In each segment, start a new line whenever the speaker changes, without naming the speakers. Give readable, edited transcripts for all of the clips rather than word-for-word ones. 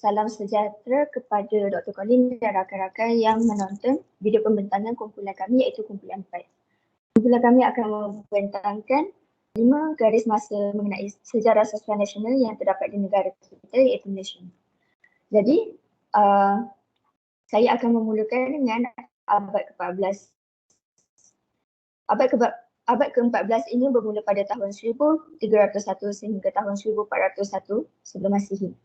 Salam sejahtera kepada Dr. Colin dan rakan-rakan yang menonton video pembentangan kumpulan kami iaitu kumpulan 4. Kumpulan kami akan membentangkan 5 garis masa mengenai sejarah sosial nasional yang terdapat di negara kita iaitu Malaysia. Jadi, saya akan memulakan dengan abad ke-14. Abad ke-14 ini bermula pada tahun 1301 sehingga tahun 1401 sebelum Masihi.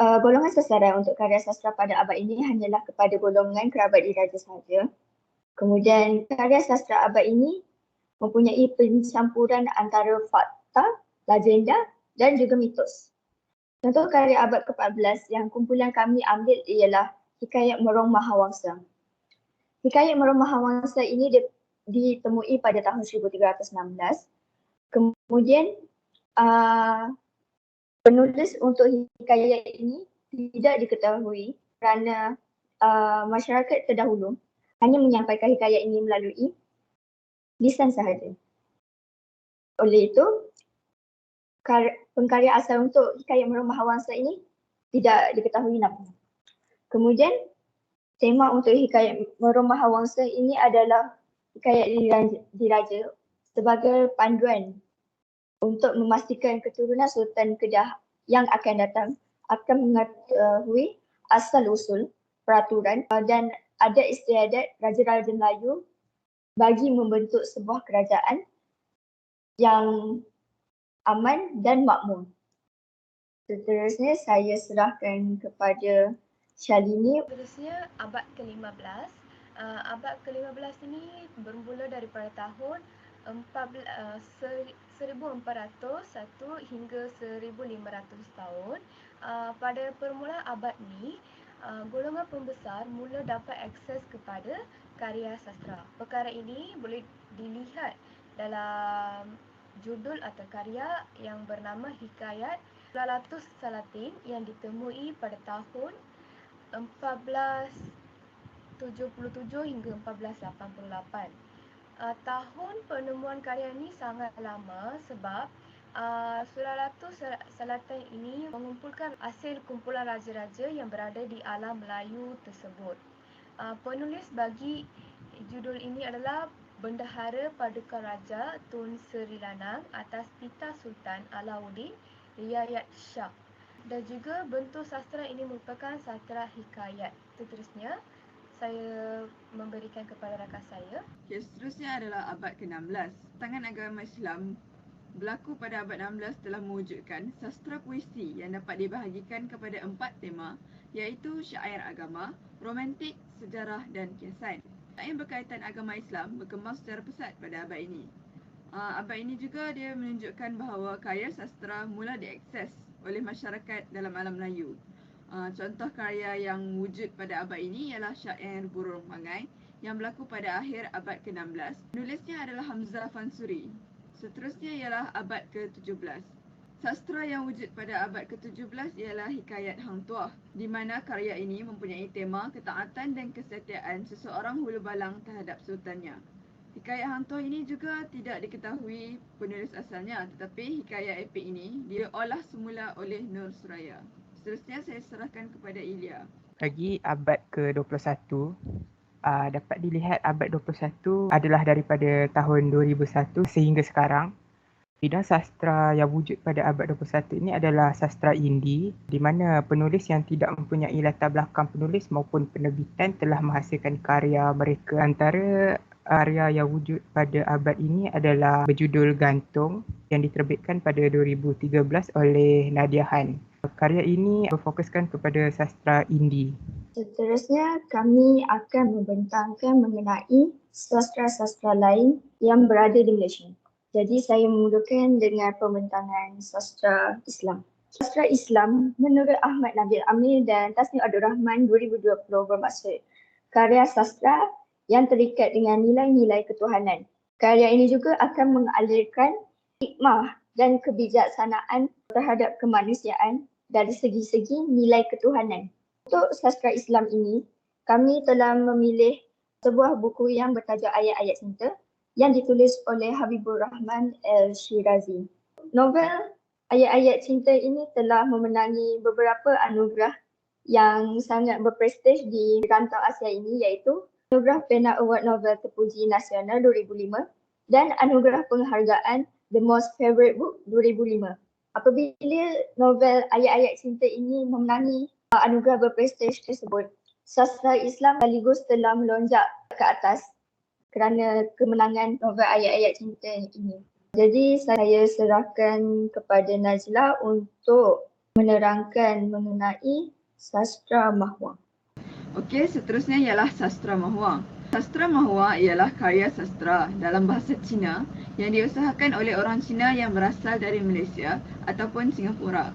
Golongan sasaran untuk karya sastra pada abad ini hanyalah kepada golongan kerabat diraja sahaja. Kemudian karya sastra abad ini mempunyai pencampuran antara fakta, legenda dan juga mitos. Contoh karya abad ke-14 yang kumpulan kami ambil ialah Hikayat Merong Mahawangsa. Hikayat Merong Mahawangsa ini ditemui pada tahun 1316. Kemudian penulis untuk hikayat ini tidak diketahui kerana masyarakat terdahulu hanya menyampaikan hikayat ini melalui lisan sahaja. Oleh itu, pengkarya asal untuk Hikayat Merong Mahawangsa ini tidak diketahui nama. Kemudian, tema untuk Hikayat Merong Mahawangsa ini adalah hikayat diraja sebagai panduan untuk memastikan keturunan Sultan Kedah yang akan datang akan mengetahui asal-usul peraturan dan adat istiadat Raja-Raja Melayu bagi membentuk sebuah kerajaan yang aman dan makmur. Seterusnya saya serahkan kepada Shalini.
Seterusnya abad ke-15. Abad ke-15 ini bermula daripada tahun 1401 hingga 1500 tahun. Pada permulaan abad ini, golongan pembesar mula dapat akses kepada karya sastra. Perkara ini boleh dilihat dalam judul atau karya yang bernama Hikayat Lalatus Salatin yang ditemui pada tahun 1477 hingga 1488. Tahun penemuan karya ini sangat lama sebab Lalatus Salatin ini mengumpulkan hasil kumpulan raja-raja yang berada di alam Melayu tersebut. Penulis bagi judul ini adalah Bendahara Paduka Raja Tun Sri Lanang atas titah Sultan Alauddin Riayat Shah. Dan juga bentuk sastra ini merupakan sastra hikayat. Seterusnya, saya memberikan kepada rakan saya.
Seterusnya adalah abad ke-16. Tangan agama Islam berlaku pada abad 16 telah mewujudkan sastra puisi yang dapat dibahagikan kepada 4 tema iaitu syair agama, romantik, sejarah dan kiasan. Yang berkaitan agama Islam berkembang secara pesat pada abad ini. Abad ini juga dia menunjukkan bahawa karya sastra mula diakses oleh masyarakat dalam alam Melayu. Contoh karya yang wujud pada abad ini ialah syair Burung Mangai yang berlaku pada akhir abad ke-16. Penulisnya adalah Hamzah Fansuri. Seterusnya ialah abad ke-17. Sastra yang wujud pada abad ke-17 ialah Hikayat Hang Tuah, di mana karya ini mempunyai tema ketaatan dan kesetiaan seseorang hulu balang terhadap sultannya. Hikayat Hang Tuah ini juga tidak diketahui penulis asalnya, tetapi hikayat epik ini diolah semula oleh Nur Suraya. Seterusnya saya serahkan kepada Ilya.
Bagi abad ke-21, dapat dilihat abad 21 adalah daripada tahun 2001 sehingga sekarang. Bidang sastra yang wujud pada abad 21 ini adalah sastra indie, di mana penulis yang tidak mempunyai latar belakang penulis maupun penerbitan telah menghasilkan karya mereka. Antara karya yang wujud pada abad ini adalah berjudul Gantung yang diterbitkan pada 2013 oleh Nadia Han. Karya ini berfokuskan kepada sastra indie.
Seterusnya kami akan membentangkan mengenai sastra-sastra lain yang berada di Malaysia. Jadi saya memulakan dengan pembentangan sastra Islam. Sastra Islam menurut Ahmad Nabil Amir dan Tasnim Abdul Rahman 2020 bermaksud karya sastra yang terikat dengan nilai-nilai ketuhanan. Karya ini juga akan mengalirkan hikmah dan kebijaksanaan terhadap kemanusiaan dari segi-segi nilai ketuhanan. Untuk sastra Islam ini, kami telah memilih sebuah buku yang bertajuk Ayat-Ayat Cinta yang ditulis oleh Habibur Rahman Al-Shirazi. Novel ayat-ayat cinta ini telah memenangi beberapa anugerah yang sangat berprestij di rantau Asia ini, iaitu Anugerah Pena Award Novel Terpuji Nasional 2005 dan Anugerah Penghargaan The Most Favorite Book 2005. Apabila novel ayat-ayat cinta ini memenangi anugerah berprestij tersebut, sastra Islam sekaligus telah melonjak ke atas kerana kemenangan novel ayat-ayat cinta ini. Jadi saya serahkan kepada Najla untuk menerangkan mengenai sastra Mahua.
Okey, seterusnya ialah sastra Mahua. Sastra Mahua ialah karya sastra dalam bahasa Cina yang diusahakan oleh orang Cina yang berasal dari Malaysia ataupun Singapura.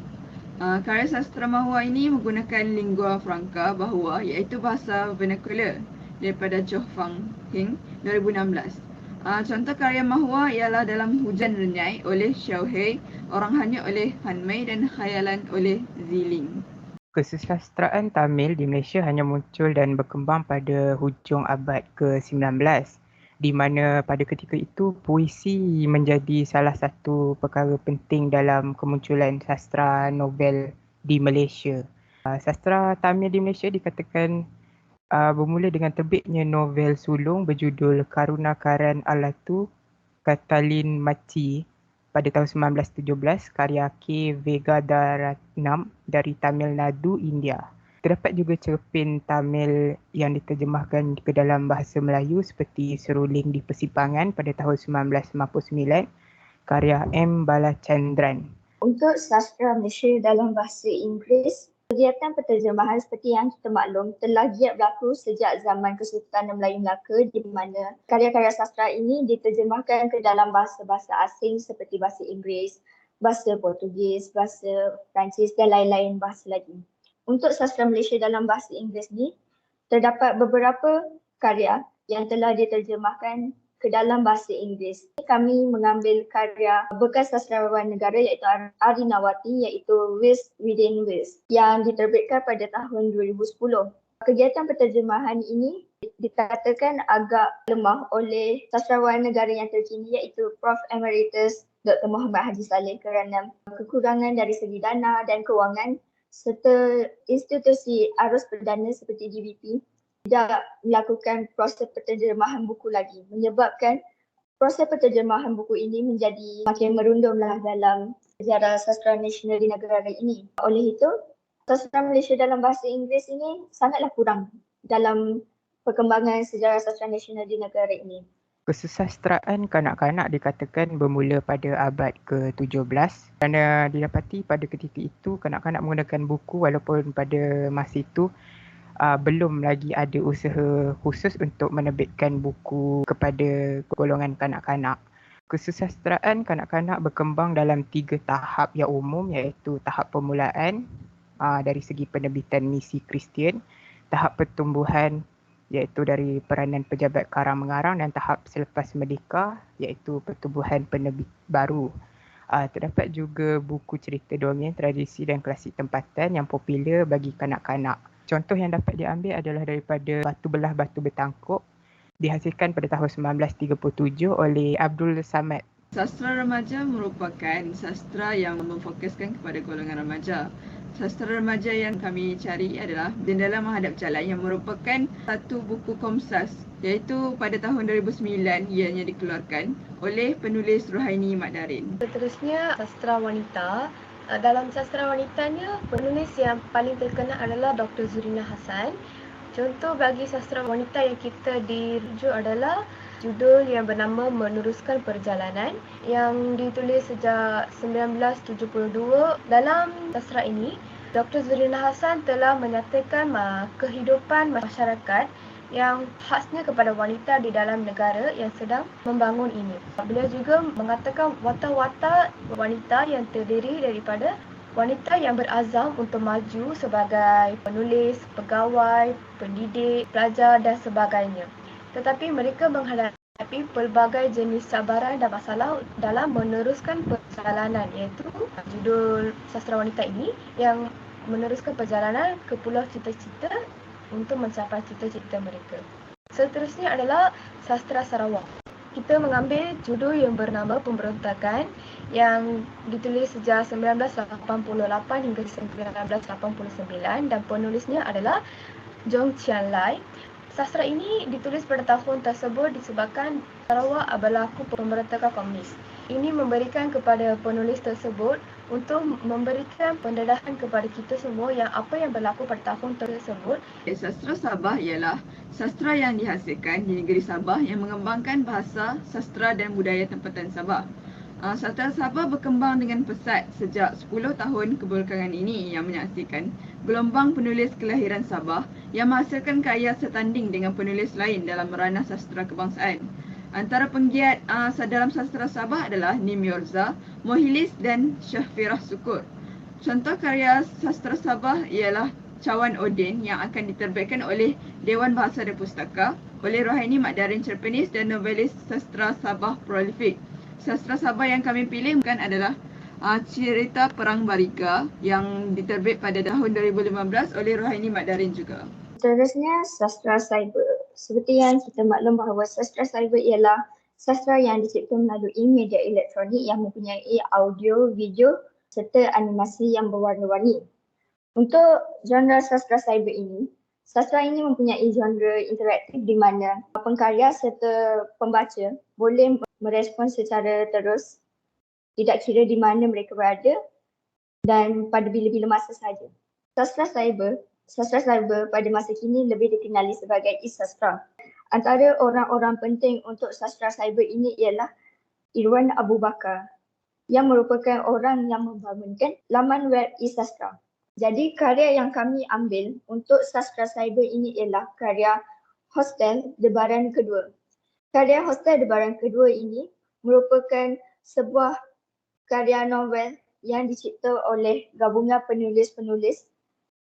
Karya sastra Mahua ini menggunakan lingua franca Bahua iaitu bahasa vernacular daripada Chow Fang Hing 2016. Contoh karya Mahua ialah Dalam Hujan Renyai oleh Xiao Hei, Orang Hanyut oleh Han Mei dan Khayalan oleh Ziling.
Kesusastraan Tamil di Malaysia hanya muncul dan berkembang pada hujung abad ke-19, di mana pada ketika itu puisi menjadi salah satu perkara penting dalam kemunculan sastra novel di Malaysia. Sastra Tamil di Malaysia dikatakan bermula dengan terbitnya novel sulung berjudul Karunakaran Alatu Katalin Maci pada tahun 1917 karya K. Vegadaratnam dari Tamil Nadu, India. Terdapat juga cerpen Tamil yang diterjemahkan ke dalam bahasa Melayu seperti Seruling di Persimpangan pada tahun 1959 karya M. Balachandran.
Untuk sastra Malaysia dalam bahasa Inggeris, kegiatan penterjemahan seperti yang kita maklum telah giat berlaku sejak zaman Kesultanan Melayu Melaka, di mana karya-karya sastra ini diterjemahkan ke dalam bahasa-bahasa asing seperti bahasa Inggeris, bahasa Portugis, bahasa Perancis dan lain-lain bahasa lagi. Untuk sastra Malaysia dalam bahasa Inggeris ni, terdapat beberapa karya yang telah diterjemahkan ke dalam bahasa Inggeris. Kami mengambil karya bekas sastrawan negara iaitu Ari Nawati, iaitu West Within West yang diterbitkan pada tahun 2010. Kegiatan penterjemahan ini dikatakan agak lemah oleh sastrawan negara yang terkini iaitu Prof. Emeritus Dr. Muhammad Haji Saleh kerana kekurangan dari segi dana dan kewangan serta institusi arus perdana seperti DBP tidak melakukan proses penterjemahan buku lagi, menyebabkan proses penterjemahan buku ini menjadi makin merundumlah dalam sejarah sastra nasional di negara ini. Oleh itu, sastra Malaysia dalam bahasa Inggeris ini sangatlah kurang dalam perkembangan sejarah sastra nasional di negara ini.
Kesusastraan kanak-kanak dikatakan bermula pada abad ke-17 kerana didapati pada ketika itu kanak-kanak menggunakan buku walaupun pada masa itu belum lagi ada usaha khusus untuk menerbitkan buku kepada golongan kanak-kanak. Kesusastraan kanak-kanak berkembang dalam 3 tahap yang umum iaitu tahap permulaan dari segi penerbitan misi Kristian, tahap pertumbuhan iaitu dari peranan pejabat karang-mengarang dan tahap selepas merdeka iaitu pertumbuhan penerbit baru. Terdapat juga buku cerita dongeng, tradisi dan klasik tempatan yang popular bagi kanak-kanak. Contoh yang dapat diambil adalah daripada Batu Belah Batu Bertangkuk dihasilkan pada tahun 1937 oleh Abdul Samad.
Sastra remaja merupakan sastra yang memfokuskan kepada golongan remaja. Sastra remaja yang kami cari adalah Jendela Menghadap Jalan yang merupakan satu buku Komsas iaitu pada tahun 2009 ianya dikeluarkan oleh penulis Ruhaini Mat Darin.
Seterusnya sastra wanita. Dalam sastra wanitanya, penulis yang paling terkenal adalah Dr. Zurina Hassan. Contoh bagi sastra wanita yang kita dirujuk adalah judul yang bernama Meneruskan Perjalanan yang ditulis sejak 1972. Dalam sastra ini, Dr. Zurina Hassan telah menyatakan kehidupan masyarakat yang khasnya kepada wanita di dalam negara yang sedang membangun ini. Beliau juga mengatakan watak-watak wanita yang terdiri daripada wanita yang berazam untuk maju sebagai penulis, pegawai, pendidik, pelajar dan sebagainya. Tetapi mereka menghadapi pelbagai jenis cabaran dan masalah dalam meneruskan perjalanan, iaitu judul sastra wanita ini yang meneruskan perjalanan ke pulau cita-cita untuk mencapai cita-cita mereka. Seterusnya adalah sastra Sarawak. kita mengambil judul yang bernama Pemberontakan yang ditulis sejak 1988 hingga 1989 dan penulisnya adalah Zhou Qianlai. Sastra ini ditulis pada tahun tersebut disebabkan Sarawak berlaku pemberontakan komunis. Ini memberikan kepada penulis tersebut untuk memberikan pendedahan kepada kita semua yang apa yang berlaku pada tahun tersebut.
Sastra Sabah ialah sastra yang dihasilkan di negeri Sabah yang mengembangkan bahasa, sastra dan budaya tempatan Sabah. Sastra Sabah berkembang dengan pesat sejak 10 tahun kebelakangan ini yang menyaksikan gelombang penulis kelahiran Sabah yang menghasilkan karya setanding dengan penulis lain dalam ranah sastra kebangsaan. Antara penggiat dalam sastra Sabah adalah Nim Yorza, Mohilis dan Syahfirah Sukur. Contoh karya sastra Sabah ialah Cawan Odin yang akan diterbitkan oleh Dewan Bahasa dan Pustaka oleh Rohaini Mat Darin Cerpenis dan novelis sastra Sabah prolifik. Sastra Sabah yang kami pilih bukan adalah Cerita Perang Bariga yang diterbit pada tahun 2015 oleh Rohaini Mat Darin juga.
Seterusnya, sastra cyber. Seperti yang kita maklum bahawa sastra cyber ialah sastra yang dicipta melalui media elektronik yang mempunyai audio, video serta animasi yang berwarna-warni. Untuk genre sastra cyber ini, sastra ini mempunyai genre interaktif di mana pengkarya serta pembaca boleh merespon secara terus, tidak kira di mana mereka berada dan pada bila-bila masa sahaja. Sastra cyber pada masa kini lebih dikenali sebagai e-sastra. Antara orang-orang penting untuk sastra cyber ini ialah Irwan Abu Bakar yang merupakan orang yang membangunkan laman web e-sastra. Jadi karya yang kami ambil untuk sastra cyber ini ialah karya Hostel Debaran Kedua. Karya Hostel Debaran Kedua ini merupakan sebuah karya novel yang dicipta oleh gabungan penulis-penulis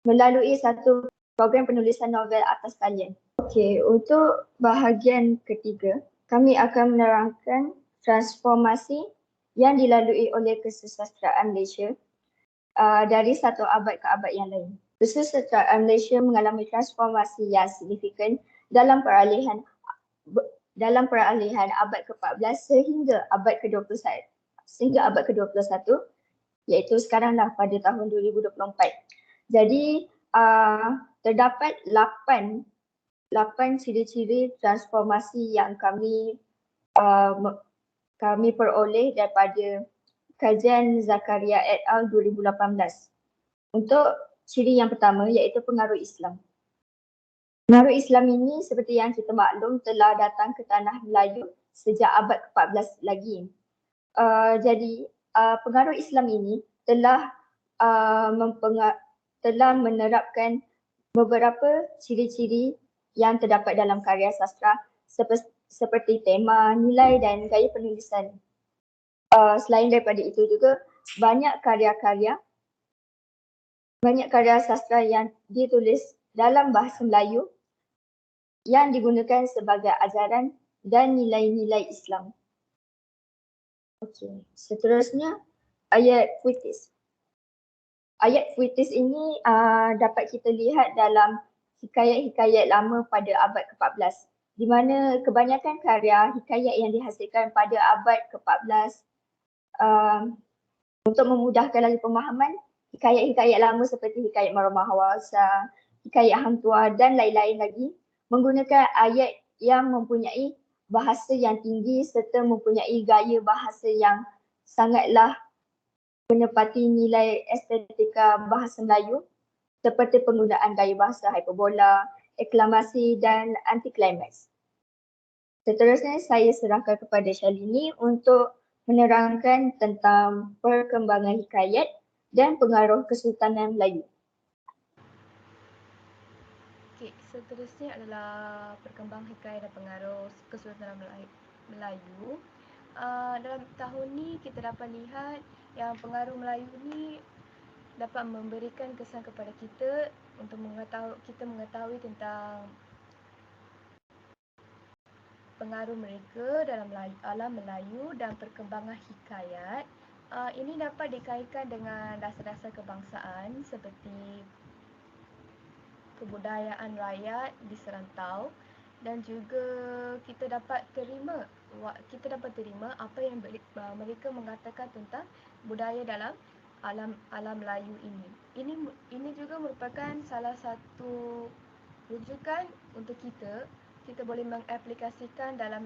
melalui satu program penulisan novel atas talian. Okey, untuk bahagian ketiga, kami akan menerangkan transformasi yang dilalui oleh kesusastraan Malaysia dari satu abad ke abad yang lain. Kesusastraan Malaysia mengalami transformasi yang signifikan dalam peralihan abad ke-14 sehingga abad ke-21 iaitu sekaranglah pada tahun 2024. Jadi terdapat 8 ciri-ciri transformasi yang kami peroleh daripada kajian Zakaria et al. 2018. Untuk ciri yang pertama iaitu pengaruh Islam. Pengaruh Islam ini seperti yang kita maklum telah datang ke tanah Melayu sejak abad ke-14 lagi. Jadi pengaruh Islam ini telah menerapkan beberapa ciri-ciri yang terdapat dalam karya sastra seperti tema, nilai dan gaya penulisan. Selain daripada itu juga banyak karya sastra yang ditulis dalam bahasa Melayu yang digunakan sebagai ajaran dan nilai-nilai Islam. Okey, seterusnya ayat puitis. Ayat puitis ini dapat kita lihat dalam hikayat-hikayat lama pada abad ke-14 di mana kebanyakan karya hikayat yang dihasilkan pada abad ke-14 untuk memudahkan lagi pemahaman, hikayat-hikayat lama seperti hikayat Marwah Hawasa, hikayat Hang Tuah dan lain-lain lagi menggunakan ayat yang mempunyai bahasa yang tinggi serta mempunyai gaya bahasa yang sangatlah menepati nilai estetika bahasa Melayu seperti penggunaan gaya bahasa hiperbola, eklamasi dan anti-climax. Seterusnya saya serahkan kepada Shalini untuk menerangkan tentang perkembangan hikayat dan pengaruh Kesultanan Melayu.
Okey, seterusnya adalah perkembangan hikayat dan pengaruh Kesultanan Melayu. Dalam tahun ni kita dapat lihat yang pengaruh Melayu ni dapat memberikan kesan kepada kita untuk mengetahui tentang pengaruh mereka dalam alam Melayu dan perkembangan hikayat. Ini dapat dikaitkan dengan dasar-dasar kebangsaan seperti kebudayaan rakyat di serantau dan juga kita dapat terima kita dapat terima apa yang mereka mengatakan tentang budaya dalam alam Melayu ini. Ini juga merupakan salah satu rujukan untuk kita boleh mengaplikasikan dalam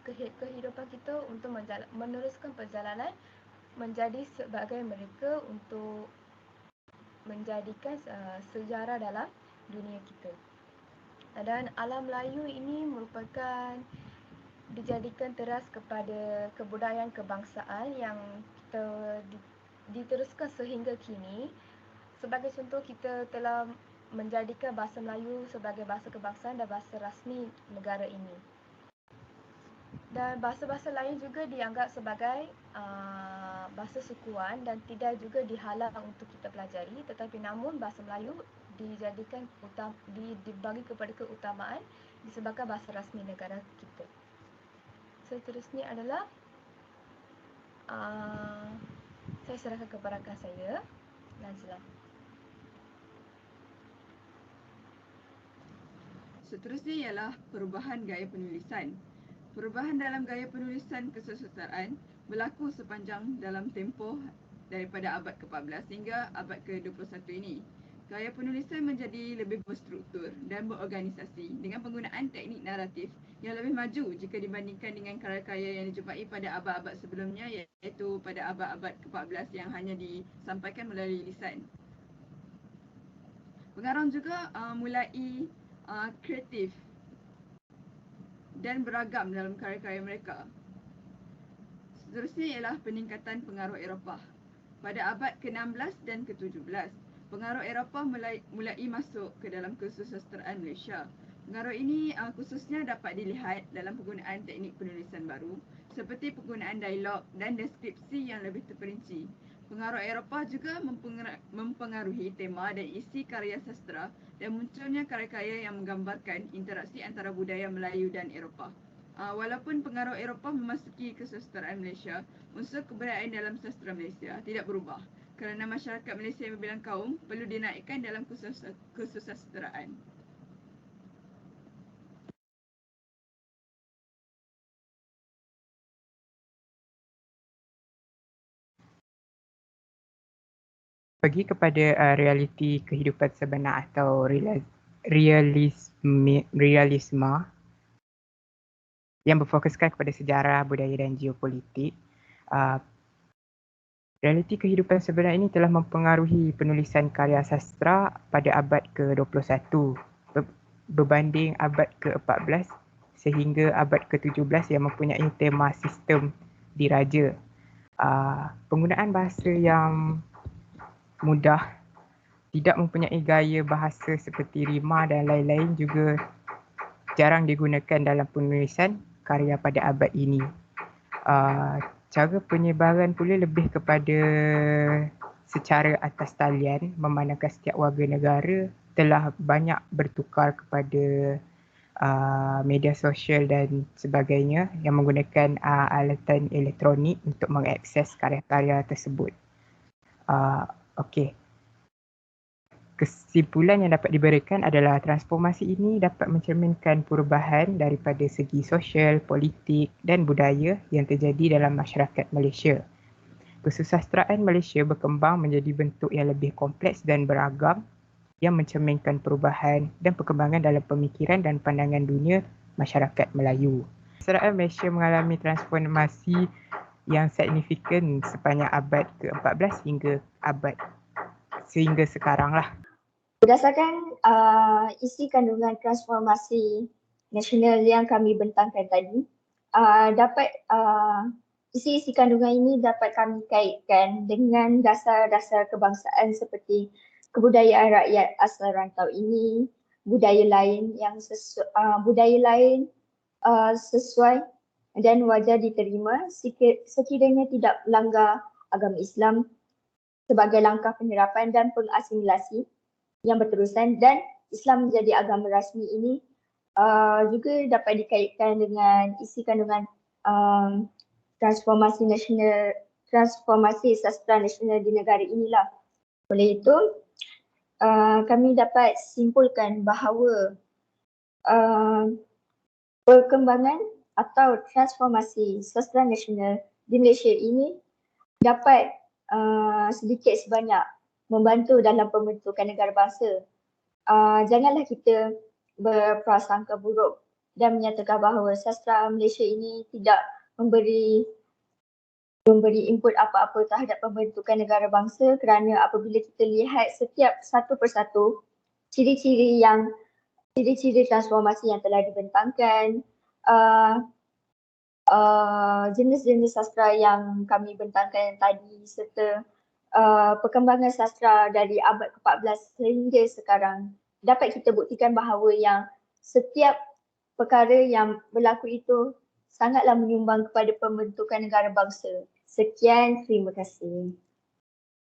kehidupan kita untuk meneruskan perjalanan menjadi sebagai mereka untuk menjadikan sejarah dalam dunia kita. Dan alam Melayu ini merupakan dijadikan teras kepada kebudayaan kebangsaan yang kita diteruskan sehingga kini. Sebagai contoh, kita telah menjadikan bahasa Melayu sebagai bahasa kebangsaan dan bahasa rasmi negara ini. Dan bahasa-bahasa lain juga dianggap sebagai bahasa sukuan dan tidak juga dihalang untuk kita pelajari, tetapi namun bahasa Melayu dijadikan dibagi kepada keutamaan disebabkan bahasa rasmi negara kita. Seterusnya adalah saya serahkan kepada rakan saya, Nazla.
Seterusnya ialah perubahan gaya penulisan. Perubahan dalam gaya penulisan kesusastraan berlaku sepanjang dalam tempoh daripada abad ke-14 hingga abad ke-21 ini. Gaya penulisan menjadi lebih berstruktur dan berorganisasi dengan penggunaan teknik naratif yang lebih maju jika dibandingkan dengan karya-karya yang dijumpai pada abad-abad sebelumnya, iaitu pada abad-abad ke-14 yang hanya disampaikan melalui lisan. Pengarang juga mulai kreatif dan beragam dalam karya-karya mereka. Seterusnya ialah peningkatan pengaruh Eropah. Pada abad ke-16 dan ke-17, pengaruh Eropah mulai masuk ke dalam kesusastraan Malaysia. Pengaruh ini khususnya dapat dilihat dalam penggunaan teknik penulisan baru seperti penggunaan dialog dan deskripsi yang lebih terperinci. Pengaruh Eropah juga mempengaruhi tema dan isi karya sastra dan munculnya karya-karya yang menggambarkan interaksi antara budaya Melayu dan Eropah. Walaupun pengaruh Eropah memasuki kesusastraan Malaysia, unsur kebudayaan dalam sastra Malaysia tidak berubah kerana masyarakat Malaysia yang berbilang kaum perlu dinaikkan dalam kesusastraan.
Pergi kepada realiti kehidupan sebenar atau realisme yang berfokuskan kepada sejarah, budaya dan geopolitik. Realiti kehidupan sebenar ini telah mempengaruhi penulisan karya sastra pada abad ke-21 berbanding abad ke-14 sehingga abad ke-17 yang mempunyai tema sistem diraja. Penggunaan bahasa yang mudah, tidak mempunyai gaya bahasa seperti rima dan lain-lain juga jarang digunakan dalam penulisan karya pada abad ini. Cara penyebaran pula lebih kepada secara atas talian, memandangkan setiap warga negara telah banyak bertukar kepada media sosial dan sebagainya yang menggunakan alatan elektronik untuk mengakses karya-karya tersebut. Okey. Kesimpulan yang dapat diberikan adalah transformasi ini dapat mencerminkan perubahan daripada segi sosial, politik dan budaya yang terjadi dalam masyarakat Malaysia. Kesusastraan Malaysia berkembang menjadi bentuk yang lebih kompleks dan beragam yang mencerminkan perubahan dan perkembangan dalam pemikiran dan pandangan dunia masyarakat Melayu. Kesusastraan Malaysia mengalami transformasi yang signifikan sepanjang abad ke-14 sehingga sekarang lah.
Berdasarkan isi kandungan transformasi nasional yang kami bentangkan tadi, isi-isi kandungan ini dapat kami kaitkan dengan dasar-dasar kebangsaan seperti kebudayaan rakyat asal rantau ini, budaya lain sesuai dan wajar diterima sekiranya tidak melanggar agama Islam sebagai langkah penyerapan dan pengasimilasi yang berterusan, dan Islam menjadi agama rasmi ini juga dapat dikaitkan dengan isi kandungan transformasi sastra nasional di negara inilah. Oleh itu, kami dapat simpulkan bahawa perkembangan atau transformasi sastra nasional di Malaysia ini dapat sedikit sebanyak membantu dalam pembentukan negara bangsa. Janganlah kita berprasangka buruk dan menyatakan bahawa sastra Malaysia ini tidak memberi input apa-apa terhadap pembentukan negara bangsa, kerana apabila kita lihat setiap satu persatu ciri-ciri transformasi yang telah dibentangkan, jenis-jenis sastra yang kami bentangkan tadi, serta perkembangan sastra dari abad ke-14 sehingga sekarang, dapat kita buktikan bahawa yang setiap perkara yang berlaku itu sangatlah menyumbang kepada pembentukan negara bangsa. Sekian, terima kasih.